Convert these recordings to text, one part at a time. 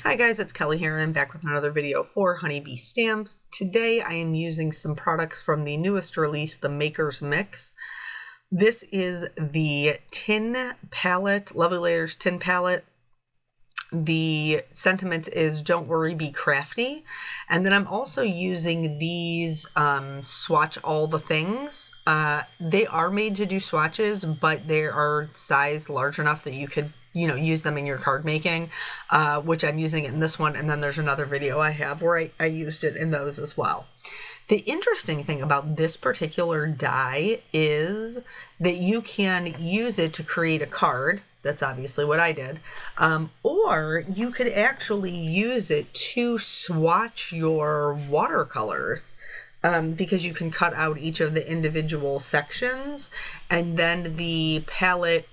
Hi guys, it's Kelly here and I'm back with another video for Honeybee Stamps. Today I am using some products from the newest release, the Maker's Mix. This is the tin palette, Lovely Layers tin palette. The sentiment is don't worry, be crafty. And then I'm also using these swatch all the things. They are made to do swatches, but they are size large enough that you could use them in your card making, which I'm using it in this one. And then there's another video I have where I used it in those as well. The interesting thing about this particular die is that you can use it to create a card. That's obviously what I did. Or you could actually use it to swatch your watercolors. Because you can cut out each of the individual sections, and then the palette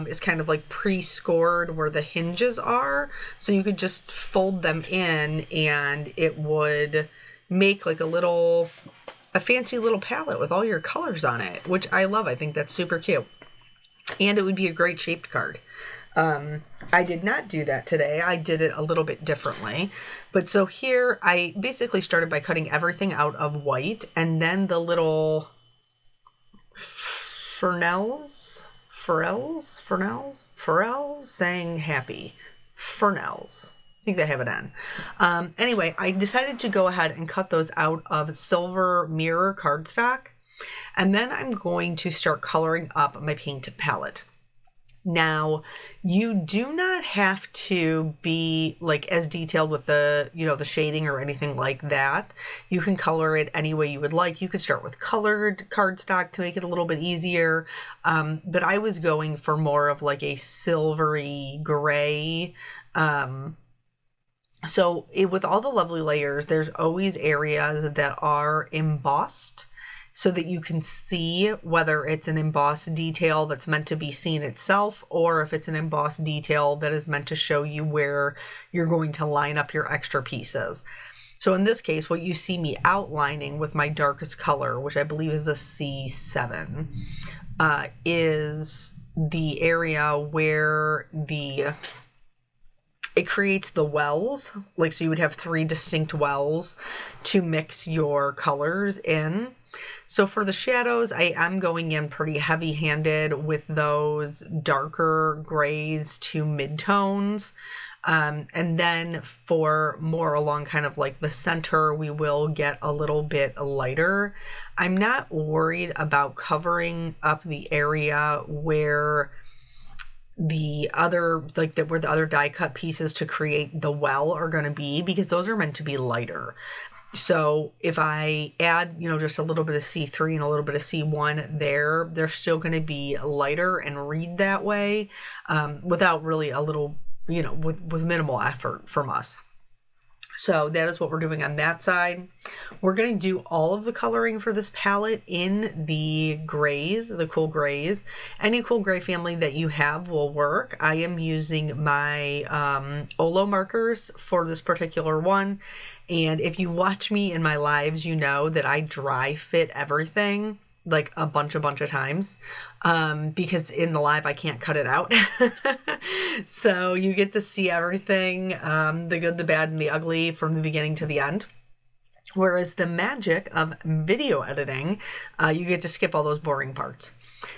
is kind of like pre-scored where the hinges are. So you could just fold them in and it would make like a fancy little palette with all your colors on it, which I love. I think that's super cute. And it would be a great shaped card. I did not do that today. I did it a little bit differently. But so here I basically started by cutting everything out of white, and then the little Fernels saying happy. Fernels. I think they have it on. Anyway, I decided to go ahead and cut those out of silver mirror cardstock. And then I'm going to start coloring up my paint palette. Now, you do not have to be like as detailed with the, the shading or anything like that. You can color it any way you would like. You could start with colored cardstock to make it a little bit easier. But I was going for more of like a silvery gray. So with all the lovely layers, there's always areas that are embossed, so that you can see whether it's an embossed detail that's meant to be seen itself, or if it's an embossed detail that is meant to show you where you're going to line up your extra pieces. So in this case, what you see me outlining with my darkest color, which I believe is a C7, is the area where it creates the wells. Like, so you would have 3 distinct wells to mix your colors in. So for the shadows, I am going in pretty heavy-handed with those darker grays to midtones. And then for more along kind of like the center, we will get a little bit lighter. I'm not worried about covering up the area where the other die cut pieces to create the well are going to be, because those are meant to be lighter. So if I add, just a little bit of C3 and a little bit of C1 there, they're still going to be lighter and read that way, without really with minimal effort from us. So that is what we're doing on that side. We're going to do all of the coloring for this palette in the grays, the cool grays. Any cool gray family that you have will work. I am using my OLO markers for this particular one. And if you watch me in my lives, you know that I dry fit everything like a bunch of times, because in the live I can't cut it out. So you get to see everything, the good, the bad, and the ugly from the beginning to the end. Whereas the magic of video editing, you get to skip all those boring parts.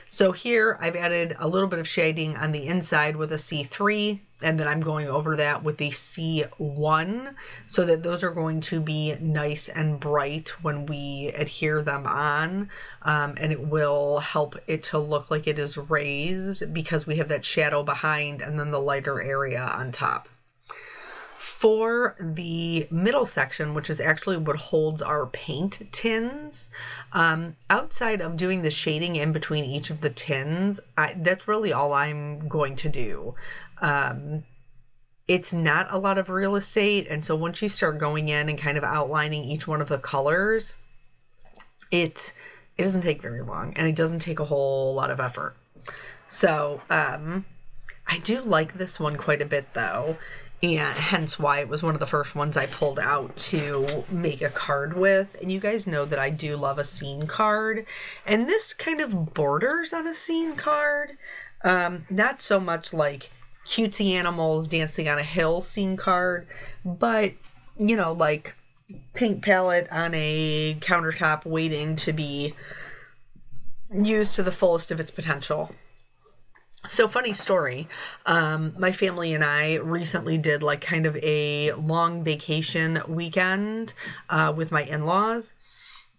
So here I've added a little bit of shading on the inside with a C3, and then I'm going over that with the C1, so that those are going to be nice and bright when we adhere them on, and it will help it to look like it is raised because we have that shadow behind and then the lighter area on top. For the middle section, which is actually what holds our paint tins, outside of doing the shading in between each of the tins, that's really all I'm going to do. It's not a lot of real estate, and so once you start going in and kind of outlining each one of the colors, it doesn't take very long, and it doesn't take a whole lot of effort. So I do like this one quite a bit, though. And hence why it was one of the first ones I pulled out to make a card with. And you guys know that I do love a scene card. And this kind of borders on a scene card. Not so much like cutesy animals dancing on a hill scene card, but, you know, like paint palette on a countertop waiting to be used to the fullest of its potential. So, funny story, my family and I recently did like kind of a long vacation weekend with my in-laws.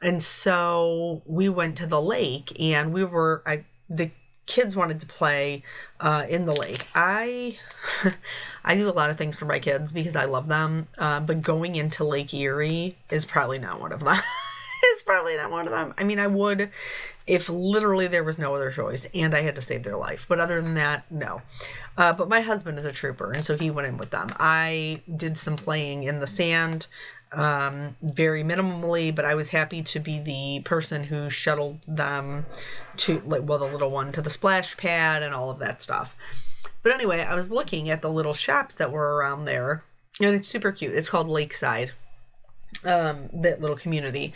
And so we went to the lake, and the kids wanted to play in the lake. I do a lot of things for my kids because I love them, but going into Lake Erie is probably not one of them. It's probably not one of them. I mean, I would if literally there was no other choice and I had to save their life. But other than that, no. But my husband is a trooper, and so he went in with them. I did some playing in the sand, very minimally, but I was happy to be the person who shuttled them to, the little one to the splash pad and all of that stuff. But anyway, I was looking at the little shops that were around there, and it's super cute. It's called Lakeside, that little community.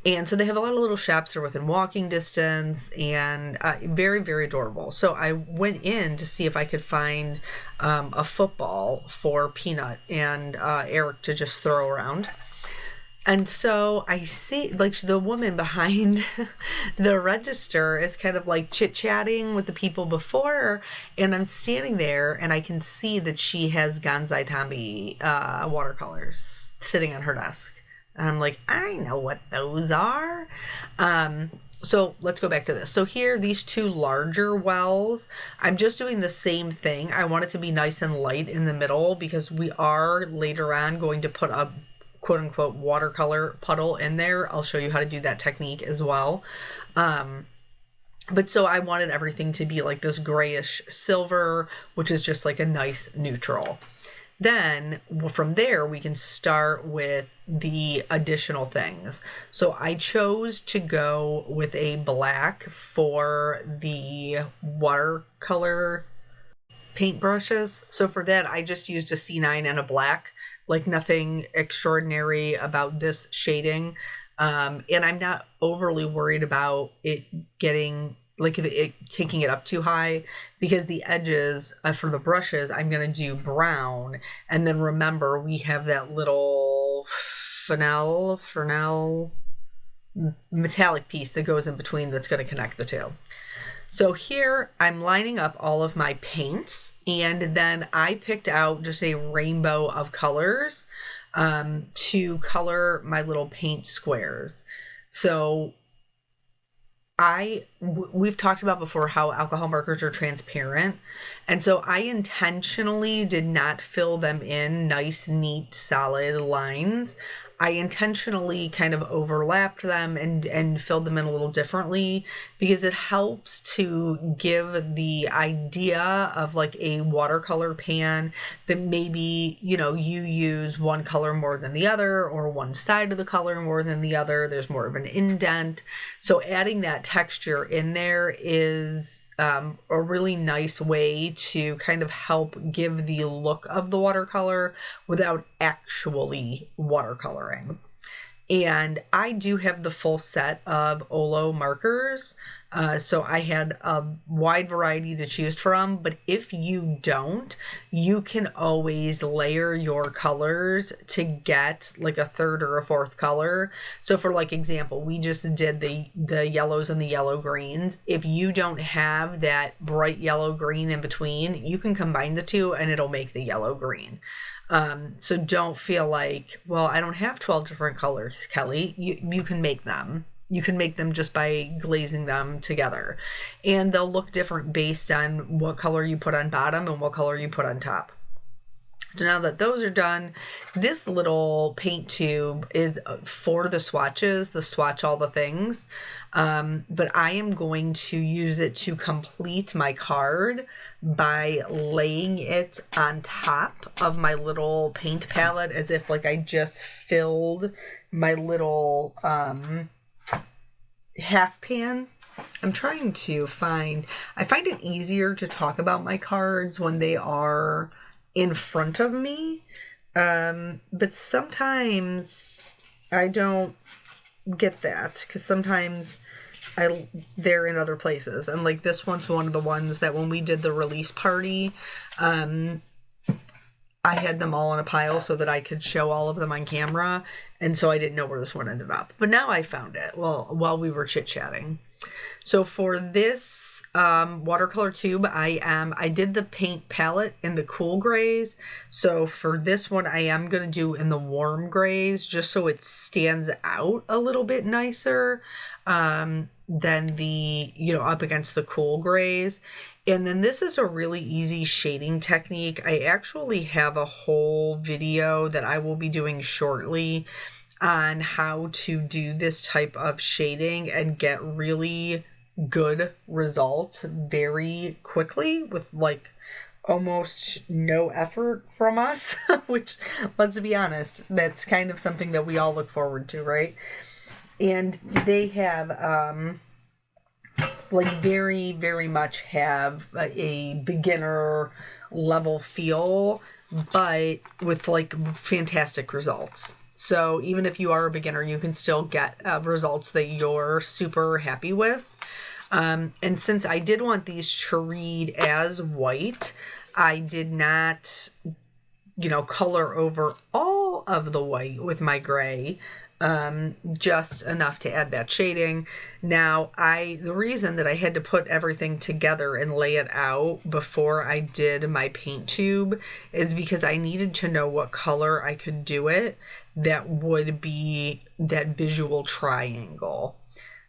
And so they have a lot of little shops that are within walking distance, and very, very adorable. So I went in to see if I could find a football for Peanut and Eric to just throw around. And so I see, like, the woman behind the register is kind of like chit-chatting with the people before her, and I'm standing there, and I can see that she has Gonzai Tommy watercolors sitting on her desk. And I'm like, I know what those are. So let's go back to this. So here, these two larger wells, I'm just doing the same thing. I want it to be nice and light in the middle because we are later on going to put a quote unquote watercolor puddle in there. I'll show you how to do that technique as well. But so I wanted everything to be like this grayish silver, which is just like a nice neutral. Then from there, we can start with the additional things. So I chose to go with a black for the watercolor paintbrushes. So for that, I just used a C9 and a black, like nothing extraordinary about this shading. And I'm not overly worried about it getting, like, if it taking it up too high, because the edges for the brushes, I'm going to do brown. And then remember, we have that little Fresnel metallic piece that goes in between that's going to connect the two. So here I'm lining up all of my paints, and then I picked out just a rainbow of colors to color my little paint squares. So we've talked about before how alcohol markers are transparent. And so I intentionally did not fill them in nice, neat, solid lines. I intentionally kind of overlapped them and filled them in a little differently because it helps to give the idea of like a watercolor pan that maybe, you know, you use one color more than the other or one side of the color more than the other. There's more of an indent. So adding that texture in there is a really nice way to kind of help give the look of the watercolor without actually watercoloring. And I do have the full set of OLO markers. So I had a wide variety to choose from, but if you don't, you can always layer your colors to get like a third or a fourth color. So for like example, we just did the yellows and the yellow greens. If you don't have that bright yellow green in between, you can combine the two and it'll make the yellow green. So don't feel like, well, I don't have 12 different colors, Kelly. You can make them. You can make them just by glazing them together. And they'll look different based on what color you put on bottom and what color you put on top. So now that those are done, this little paint tube is for the swatches, the swatch all the things. But I am going to use it to complete my card by laying it on top of my little paint palette as if like I just filled my little half pan. I'm trying to I find it easier to talk about my cards when they are in front of me. But sometimes I don't get that because sometimes they're in other places. And like this one's one of the ones that when we did the release party, I had them all in a pile so that I could show all of them on camera. And so I didn't know where this one ended up. But now I found it while we were chit-chatting. So for this watercolor tube, I did the paint palette in the cool grays. So for this one, I am going to do in the warm grays just so it stands out a little bit nicer than the, up against the cool grays. And then this is a really easy shading technique. I actually have a whole video that I will be doing shortly on how to do this type of shading and get really good results very quickly with like almost no effort from us, which, let's be honest, that's kind of something that we all look forward to, right? And they have like very, very much have a beginner level feel, but with like fantastic results. So even if you are a beginner, you can still get results that you're super happy with. And since I did want these to read as white, I did not, color over all of the white with my gray. Just enough to add that shading. Now, the reason that I had to put everything together and lay it out before I did my paint tube is because I needed to know what color I could do it that would be that visual triangle.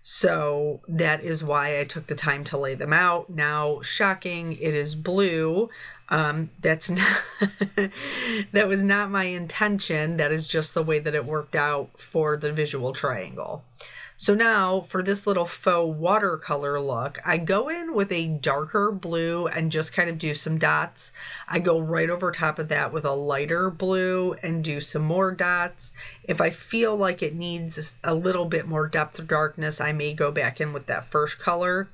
So that is why I took the time to lay them out. Now, shocking, it is blue. That's not, that was not my intention. That is just the way that it worked out for the visual triangle. So now for this little faux watercolor look, I go in with a darker blue and just kind of do some dots. I go right over top of that with a lighter blue and do some more dots. If I feel like it needs a little bit more depth or darkness, I may go back in with that first color.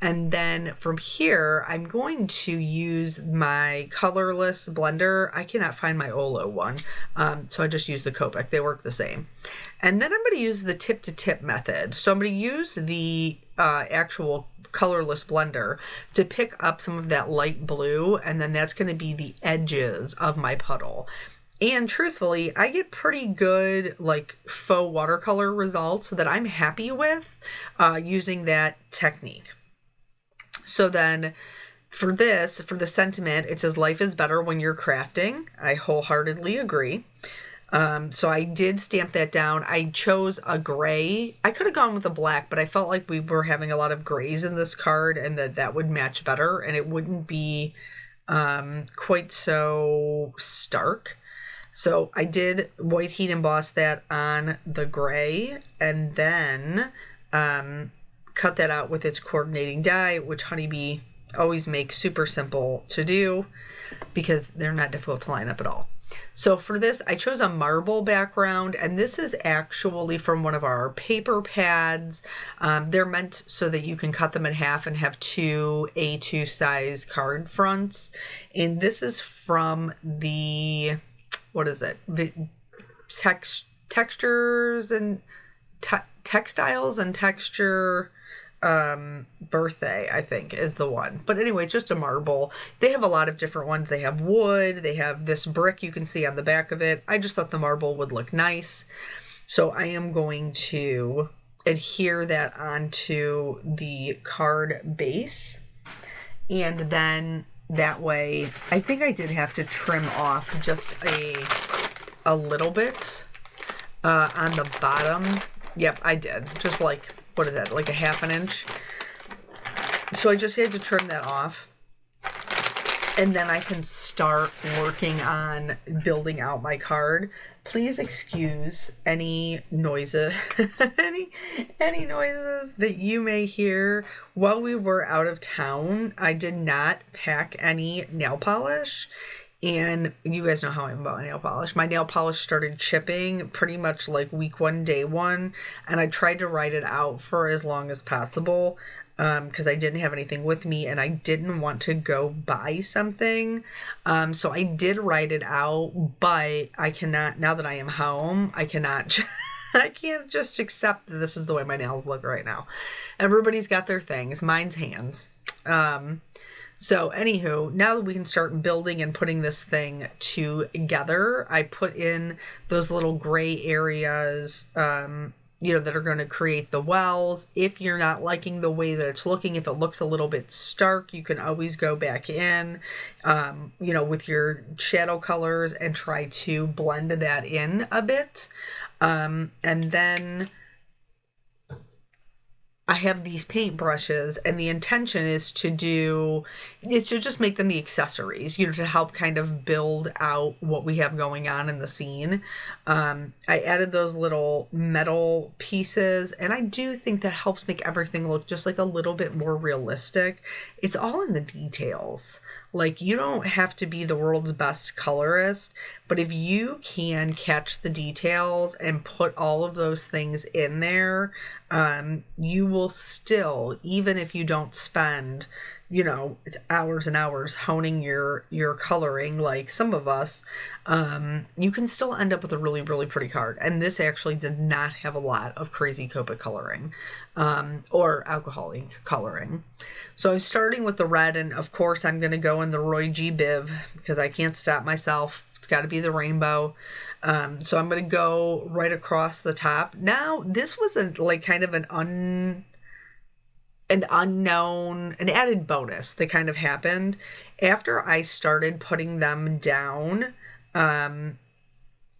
And then from here, I'm going to use my colorless blender. I cannot find my OLO one, so I just use the Copic. They work the same. And then I'm going to use the tip-to-tip method. So I'm going to use the actual colorless blender to pick up some of that light blue, and then that's going to be the edges of my puddle. And truthfully, I get pretty good like faux watercolor results that I'm happy with using that technique. So then for the sentiment, it says life is better when you're crafting. I wholeheartedly agree. So I did stamp that down. I chose a gray. I could have gone with a black, but I felt like we were having a lot of grays in this card and that would match better and it wouldn't be quite so stark. So I did white heat emboss that on the gray and then cut that out with its coordinating die, which Honeybee always makes super simple to do because they're not difficult to line up at all. So for this, I chose a marble background, and this is actually from one of our paper pads. They're meant so that you can cut them in half and have two A2 size card fronts. And this is from the, textures and textiles and texture birthday, I think is the one. But anyway, just a marble. They have a lot of different ones. They have wood. They have this brick you can see on the back of it. I just thought the marble would look nice. So I am going to adhere that onto the card base. And then that way, I think I did have to trim off just a little bit on the bottom. Yep, I did. Just like, what is that, like a half an inch? So I just had to trim that off. And then I can start working on building out my card. Please excuse any noises, any noises that you may hear. While we were out of town, I did not pack any nail polish. And you guys know how I'm about nail polish. My nail polish started chipping pretty much like week 1, day 1. And I tried to ride it out for as long as possible because I didn't have anything with me and I didn't want to go buy something. So I did ride it out, but I cannot, now that I am home, I cannot I can't just accept that this is the way my nails look right now. Everybody's got their things. Mine's hands. So anywho, now that we can start building and putting this thing together, I put in those little gray areas, that are going to create the wells. If you're not liking the way that it's looking, if it looks a little bit stark, you can always go back in, with your shadow colors and try to blend that in a bit. And then I have these paint brushes, and the intention is to just make them the accessories, to help kind of build out what we have going on in the scene. I added those little metal pieces, and I do think that helps make everything look just like a little bit more realistic. It's all in the details. Like, you don't have to be the world's best colorist, but if you can catch the details and put all of those things in there, you will still, even if you don't spend, hours and hours honing your coloring like some of us, you can still end up with a really, really pretty card. And this actually did not have a lot of crazy Copic coloring, or alcohol ink coloring. So I'm starting with the red, and of course I'm going to go in the Roy G. Biv because I can't stop myself. It's got to be the rainbow. So I'm going to go right across the top. Now, this was kind of an added bonus that kind of happened after I started putting them down.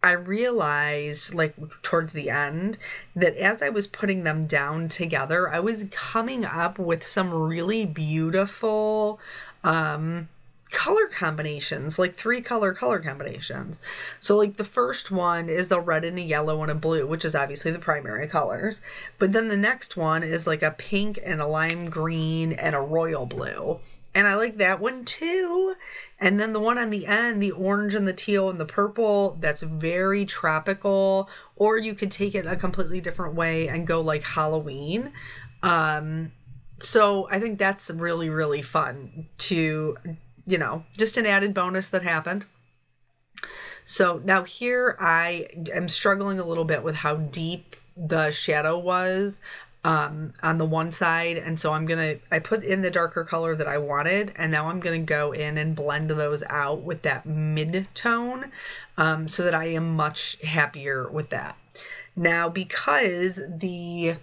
I realized, towards the end, that as I was putting them down together, I was coming up with some really beautiful color combinations, 3-color combinations. So the first one is the red and a yellow and a blue, which is obviously the primary colors. But then the next one is a pink and a lime green and a royal blue. And I like that one too. And then the one on the end, the orange and the teal and the purple, that's very tropical. Or you could take it a completely different way and go Halloween. So I think that's really, really fun to, just an added bonus that happened. So now here I am struggling a little bit with how deep the shadow was on the one side, and so I put in the darker color that I wanted, and now I'm gonna go in and blend those out with that mid-tone, so that I am much happier with that. Now, because the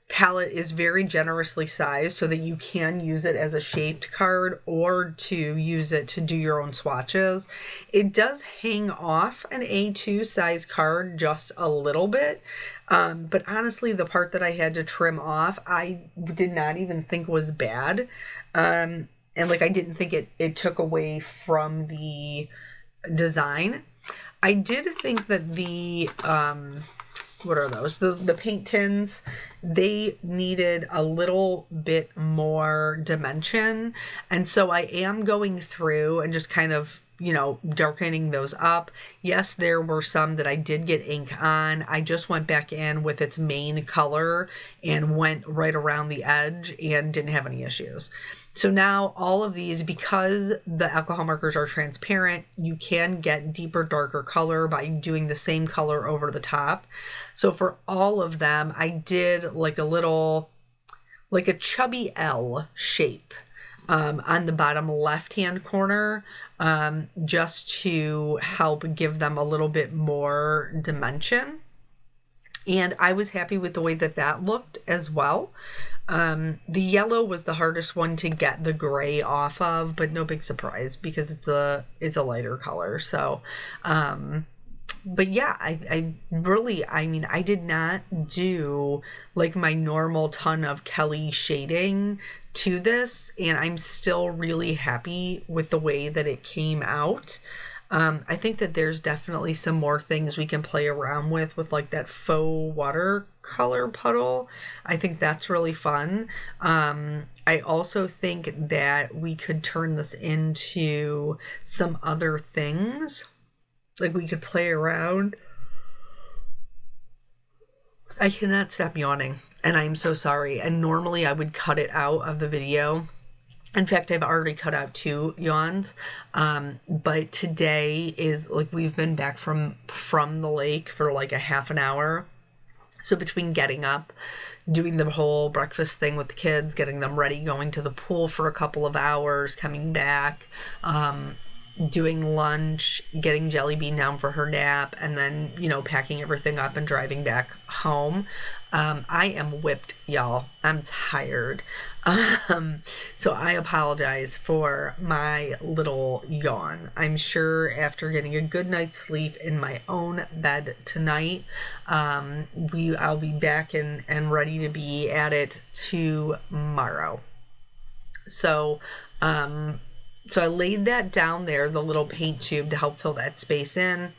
palette is very generously sized so that you can use it as a shaped card or to use it to do your own swatches, it does hang off an A2 size card just a little bit. But honestly, the part that I had to trim off, I did not even think was bad. And I didn't think it took away from the design. I did think that the, what are those? The paint tins, they needed a little bit more dimension. And so I am going through and just kind of, darkening those up. Yes, there were some that I did get ink on. I just went back in with its main color and went right around the edge and didn't have any issues. So now all of these, because the alcohol markers are transparent, you can get deeper, darker color by doing the same color over the top. So for all of them, I did a chubby L shape on the bottom left-hand corner, just to help give them a little bit more dimension. And I was happy with the way that looked as well. The yellow was the hardest one to get the gray off of, but no big surprise because it's a lighter color. So, but yeah, I did not do my normal ton of Kelly shading to this, and I'm still really happy with the way that it came out. I think that there's definitely some more things we can play around with that faux watercolor puddle. I think that's really fun. I also think that we could turn this into some other things. We could play around. I cannot stop yawning, and I'm so sorry. And normally I would cut it out of the video. In fact, I've already cut out 2 yawns, but today is we've been back from the lake for a half an hour, So between getting up, doing the whole breakfast thing with the kids, getting them ready, going to the pool for a couple of hours, coming back, doing lunch, getting Jelly Bean down for her nap, and then, packing everything up and driving back home. I am whipped, y'all. I'm tired. So I apologize for my little yawn. I'm sure after getting a good night's sleep in my own bed tonight, I'll be back and ready to be at it tomorrow. So I laid that down there, the little paint tube, to help fill that space in.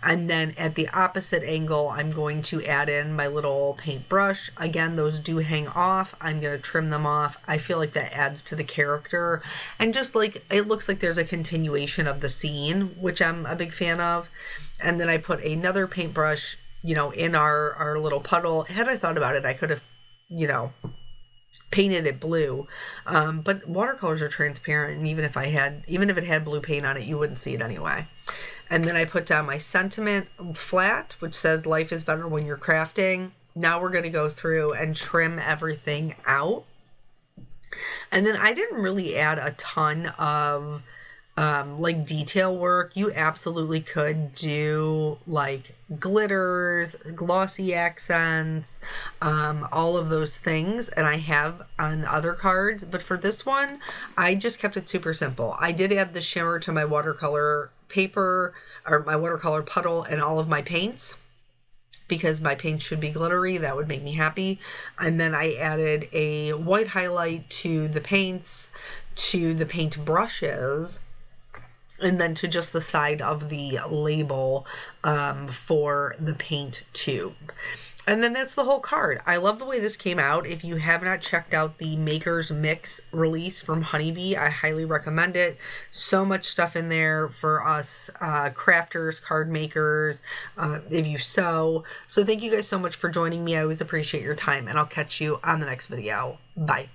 And then at the opposite angle, I'm going to add in my little paintbrush. Again, those do hang off. I'm going to trim them off. I feel like that adds to the character. And just like, it looks like there's a continuation of the scene, which I'm a big fan of. And then I put another paintbrush, in our little puddle. Had I thought about it, I could have, painted it blue, but watercolors are transparent, and even if it had blue paint on it, you wouldn't see it anyway. And then I put down my sentiment flat, which says life is better when you're crafting. Now we're going to go through and trim everything out. And then I didn't really add a ton of detail work. You absolutely could do like glitters, glossy accents, all of those things. And I have on other cards, but for this one, I just kept it super simple. I did add the shimmer to my watercolor paper, or my watercolor puddle, and all of my paints, because my paints should be glittery. That would make me happy. And then I added a white highlight to the paints, to the paint brushes, and then to just the side of the label for the paint tube. And then that's the whole card. I love the way this came out. If you have not checked out the Maker's Mix release from Honeybee, I highly recommend it. So much stuff in there for us crafters, card makers, if you sew. So thank you guys so much for joining me. I always appreciate your time, and I'll catch you on the next video. Bye.